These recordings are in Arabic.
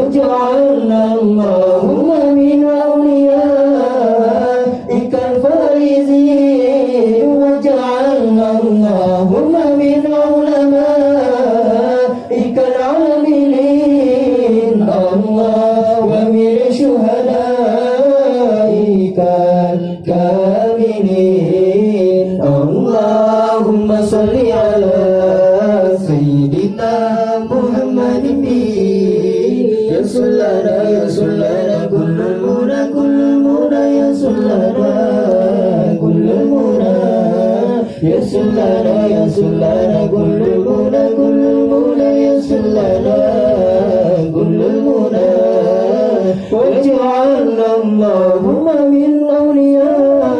واجعلنا اللهم من أوليائك الفائزين واجعلنا اللهم من علمائك العاملين الله ومن شهدائك الكاملين اللهم صل على سيدنا محمد يسر لنا كل المنى يسر لنا كل المنى يسر لنا كل المنى يسر لنا كل المنى واجعلنا اللهم من أوليائك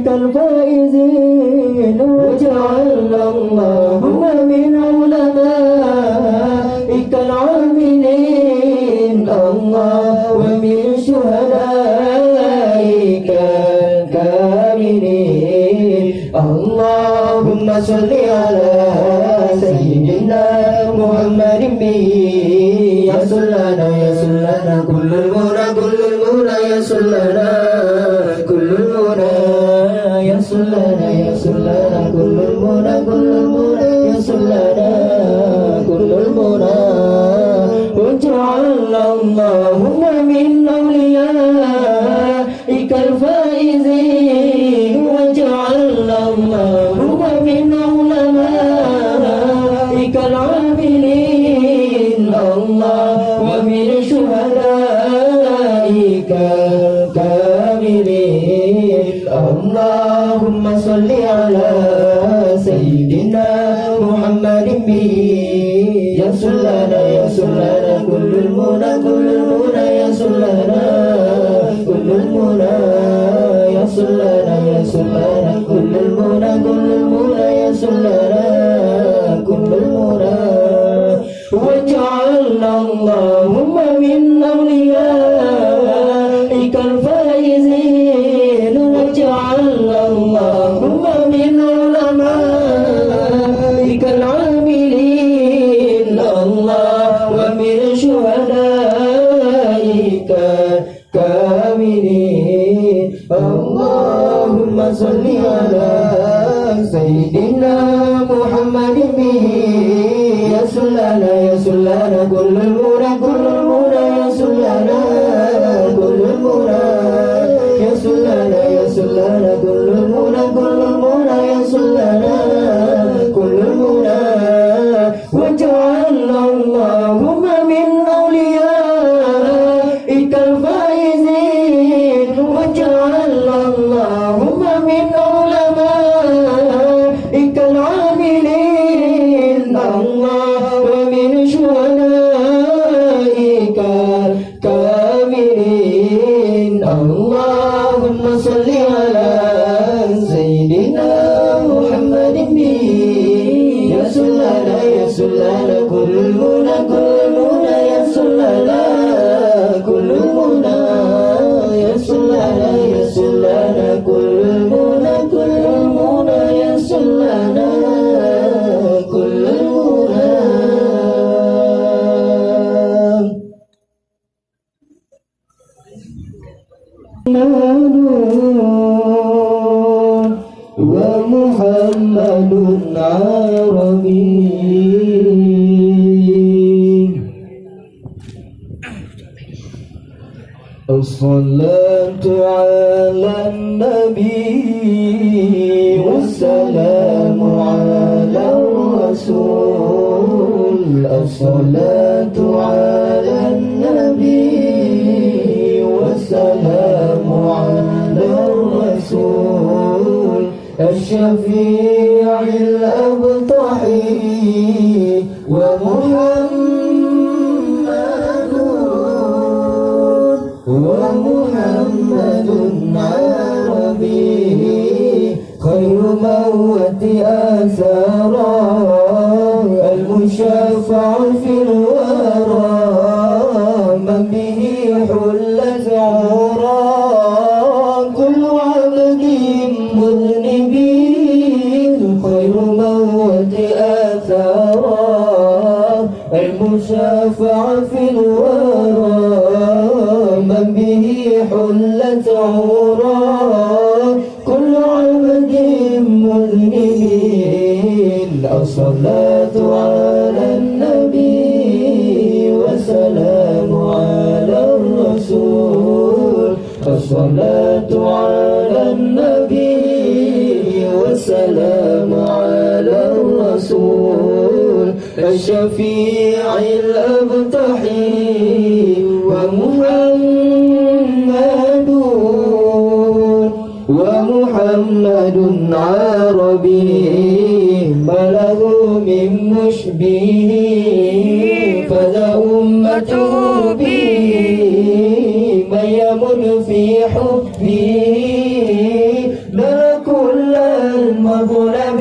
الفائزين واجعلنا اللهم من علمائك العاملين الله ومن شهدائك الكاملين اللهم صل على سيدنا محمد يسر لنا كل المنى يسر لنا كل المنى يسر لنا كل المنى يسر لنا كل المنى واجعلنا اللهم من أوليائك الفائزين واجعلنا اللهم من علمائك العاملين الله ومن شهدائك الكاملين اللهم صل على سيدنا محمد يسر لنا كل المنى يسر لنا كل المنى يسر لنا كل المنى يسر لنا كل المنى واجعلنا اللهم من أوليائك الفائزين واجعلنا اللهم من علمائك العاملين الله ومن شهدائك كاملين اللهم صل على سيدنا محمد يسر لنا كل المنى يسر لنا كل المنى يسر لنا كل المنى يسر لنا كل المنى واجعلنا اللهم من أوليائك الفائزين واجعلنا اللهم من علمائك العاملين الله ومن شهدائك الكاملين اللهم صل على سيدنا محمد يسر لنا كل المنى يسر لنا كل المنى يسر لنا كل المنى يسر لنا كل المنى ومحمد عربي الصلاة على النبي والسلام على الرسول الصلاة على النبي والسلام على الرسول الشفيع الأبطحي ومحمد عربي خير موت آثارا المشفع في الورى من به حلت عورا كل عبد مذنب خير موت آثارا في الورى من به حلت عورا كل عبد مذنب الصلاة على النبي والسلام على الرسول الصلاة على النبي والسلام على الرسول الشفيع الأبتحي ومحمد عربي ما له من مشبه فذا أمته به من يمن في حبه ما كل المظلم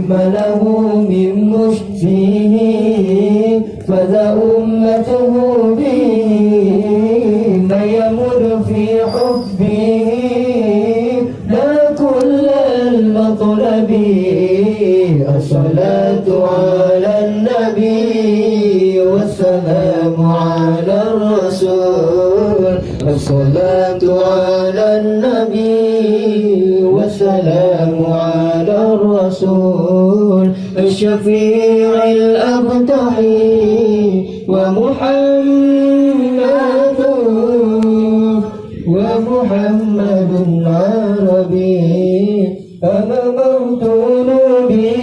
ما له من مشبه فذا أمته به من يمن في حبه لا كل المطلب الصلاة على النبي والسلام على الرسول الصلاة على النبي والسلام على الرسول الشفيع الأبتحي ومحمد عربي أنا مفتون به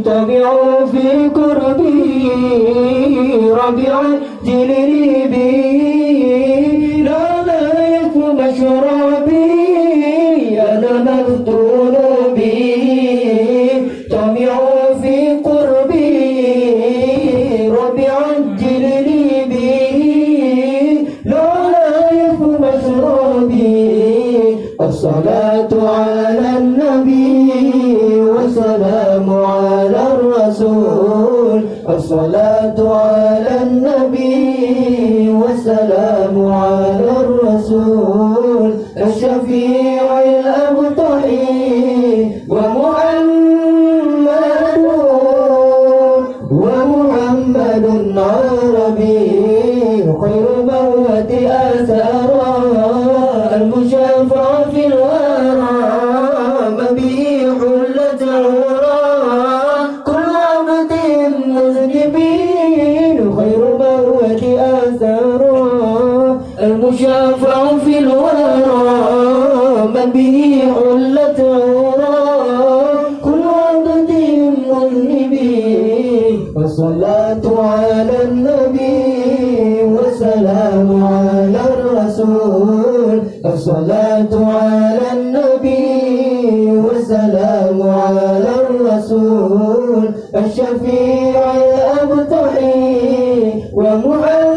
طبعوا في قربه ربيع جلري به لا يكون مشربي أنا مفتون به طبعوا في قربه ربيع جلري به لا يكون مشربي الصلاة على النبي والسلام على الرسول الصلاة على النبي والسلام على الرسول الشفيع الأبطحي ومحمد عربي خير موت آثارا المشافع في الورى من به حلت عورا كل عبد مذنبين خير موت آثارا المشافع في الورى من به حلت عورا كل عبد مذنبين والصلاة على النبي والسلام على الرسول الصلاة على النبي والسلام على الرسول الشفيع الأبتحي ومحمد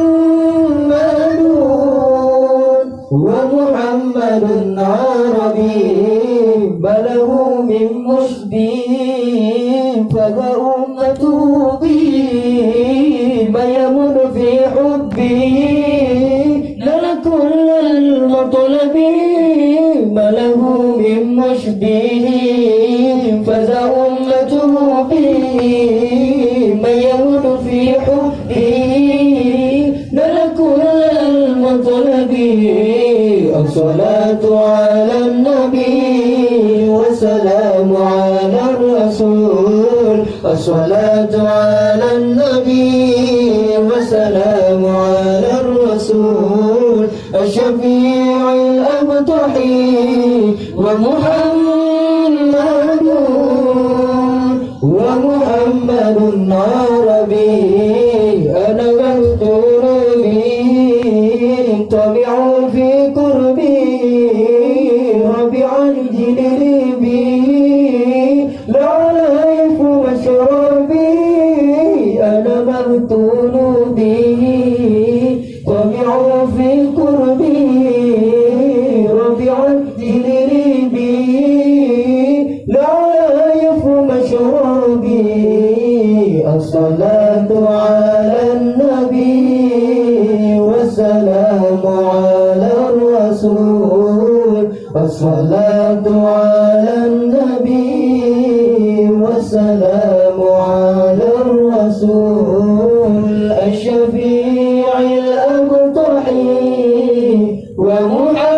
عربي بله من مشبه فذا أمته به ما يمن في حبه لا كل المطلب ما له من مشبه فذا أمته به ما يمن في حبه لا كل المطلب الصلاة على النبي والسلام على الرسول الصلاة على النبي والسلام على الرسول الشفيع الأبطحي ومحمد عربي أنا مفتون به طبعوا في قربي ربيع الجلري به لا يفهم مشربي أنا مفتون به طبعوا في قربي ربيع الجلري به لا يفهم مشربي الصلاة على النبي والسلام على الرسول الصلاة على النبي والسلام على الرسول ومحمد